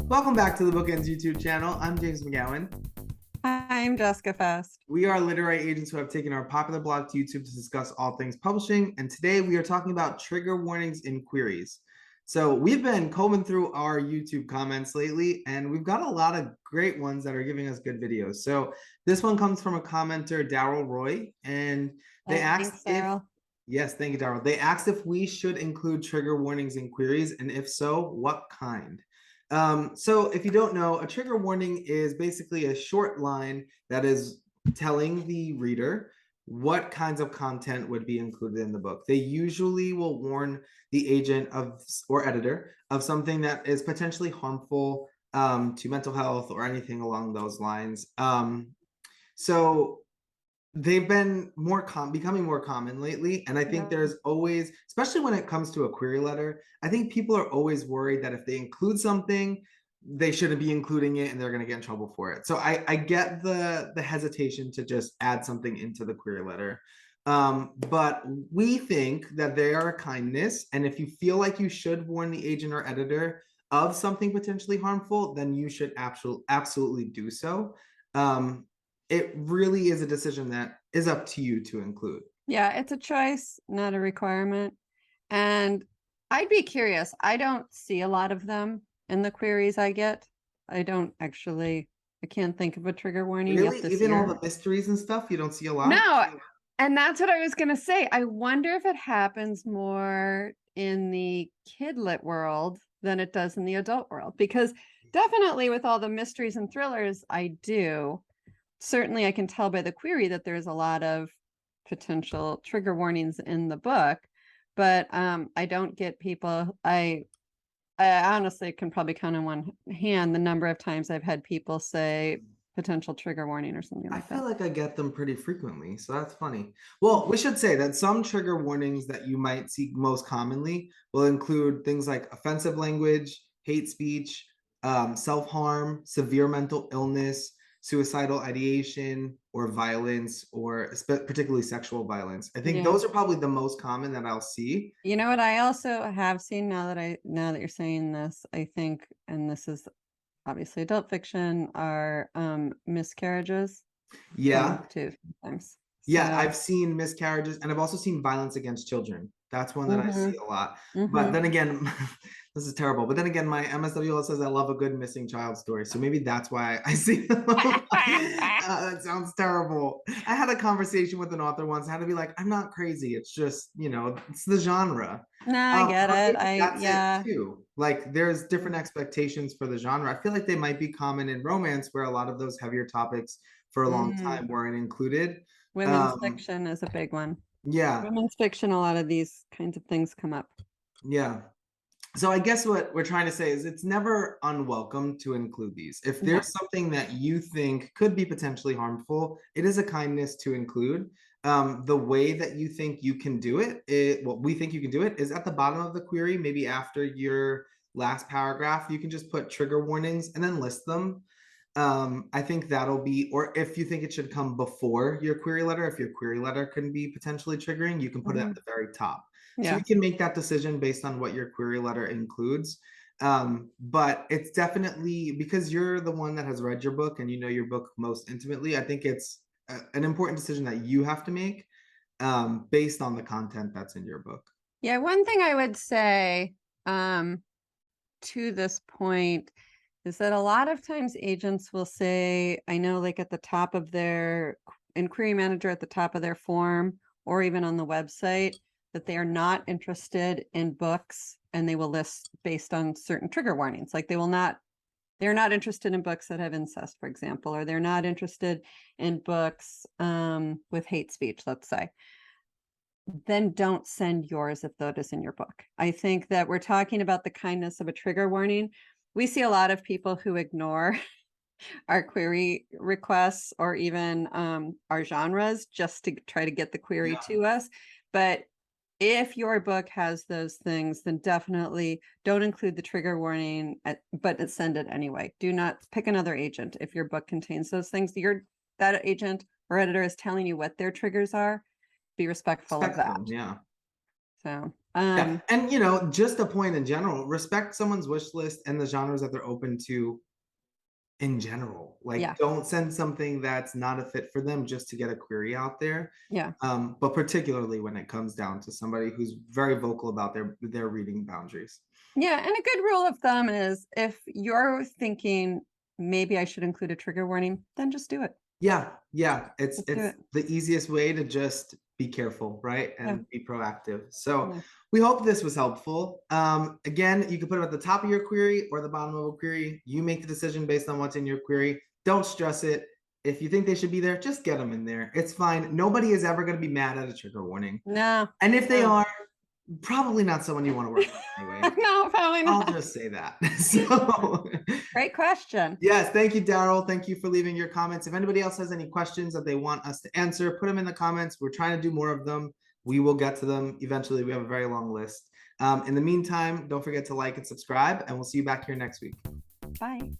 Welcome back to the BookEnds YouTube channel. I'm James McGowan. I'm Jessica Faust. We are literary agents who have taken our popular blog to YouTube to discuss all things publishing, and today we are talking about trigger warnings in queries. So we've been combing through our YouTube comments lately, and we've got a lot of great ones that are giving us good videos. So this one comes from a commenter, Daryl Roy, and they Thanks, asked if, Daryl. yes, thank you, Daryl. They asked if we should include trigger warnings in queries, and if so, what kind? So if you don't know, a trigger warning is basically a short line that is telling the reader what kinds of content would be included in the book. They usually will warn the agent of or editor of something that is potentially harmful to mental health or anything along those lines. So they've been becoming more common lately, and I think there's always, especially when it comes to a query letter, I think people are always worried that if they include something, they shouldn't be including it and they're going to get in trouble for it. So I get the hesitation to just add something into the query letter, but we think that they are a kindness, and if you feel like you should warn the agent or editor of something potentially harmful, then you should absolutely do so. It really is a decision that is up to you to include. Yeah, it's a choice, not a requirement. And I'd be curious. I don't see a lot of them in the queries I get. I can't think of a trigger warning Really? yet this Even all year. the mysteries and stuff, you don't see a lot? No, and that's what I was going to say. I wonder if it happens more in the kidlit world than it does in the adult world, because definitely with all the mysteries and thrillers I do, certainly I can tell by the query that there's a lot of potential trigger warnings in the book, but I don't get people. I honestly can probably count on one hand the number of times I've had people say potential trigger warning or something I like feel that. like I get them pretty frequently, so that's funny. Well, we should say that some trigger warnings that you might see most commonly will include things like offensive language, hate speech, self-harm, severe mental illness, suicidal ideation, or violence, or particularly sexual violence. I think Yeah. those are probably the most common that I'll see. You know what I also have seen now that you're saying this, I think, and this is obviously adult fiction, are miscarriages come Yeah, up too sometimes. yeah, So I've seen miscarriages, and I've also seen violence against children. That's one that I mm-hmm, see a lot. But mm-hmm. then again, this is terrible. But then again, my MSWL says I love a good missing child story. So maybe that's why I see them. That sounds terrible. I had a conversation with an author once. I had to be like, I'm not crazy. It's just, it's the genre. No, I get But it. maybe that's it Yeah. too. Like there's different expectations for the genre. I feel like they might be common in romance where a lot of those heavier topics for a long Mm. time weren't included. Women's Um, fiction is a big one. yeah, Women's fiction, a lot of these kinds of things come up. yeah. So I guess what we're trying to say is it's never unwelcome to include these. If No. there's something that you think could be potentially harmful, it is a kindness to include. The way that you think you can do what we think you can do it is at the bottom of the query, maybe after your last paragraph, you can just put trigger warnings and then list them. I think that'll be, or if you think it should come before your query letter, if your query letter can be potentially triggering, you can put it at Mhm. the very top. So Yeah. you can make that decision based on what your query letter includes. But it's definitely because you're the one that has read your book and you know your book most intimately. I think it's an important decision that you have to make based on the content that's in your book. Yeah. One thing I would say um, to this point is that a lot of times agents will say, I know, like at the top of their inquiry manager, at the top of their form, or even on the website, that they are not interested in books and they will list based on certain trigger warnings. Like they're not interested in books that have incest, for example, or they're not interested in books with hate speech, let's say. Then don't send yours if that is in your book. I think that we're talking about the kindness of a trigger warning. We see a lot of people who ignore our query requests or even our genres just to try to get the query Yeah. to us. But if your book has those things, then definitely don't include the trigger warning, but send it anyway. Do not pick another agent if your book contains those things. That agent or editor is telling you what their triggers are. Be respectful of that. Respectful, yeah. So Yeah. And you know, just a point in general, respect someone's wish list and the genres that they're open to in general. Like, Yeah. don't send something that's not a fit for them just to get a query out there. Yeah. But particularly when it comes down to somebody who's very vocal about their reading boundaries. Yeah, and a good rule of thumb is if you're thinking maybe I should include a trigger warning, then just do it. Yeah, yeah, it's Let's do it. the easiest way to just be careful, right? Yeah. And be proactive. So Yeah. we hope this was helpful. Again, you can put it at the top of your query or the bottom of a query. You make the decision based on what's in your query. Don't stress it. If you think they should be there, just get them in there. It's fine. Nobody is ever going to be mad at a trigger warning. No. And if they No. are, probably not someone you want to work with anyway. No, probably I'll not. just say that. So Great question. yes, thank you, Daryl. Thank you for leaving your comments. If anybody else has any questions that they want us to answer, put them in the comments. We're trying to do more of them. We will get to them eventually. We have a very long list. In the meantime, don't forget to like and subscribe, and we'll see you back here next week. Bye.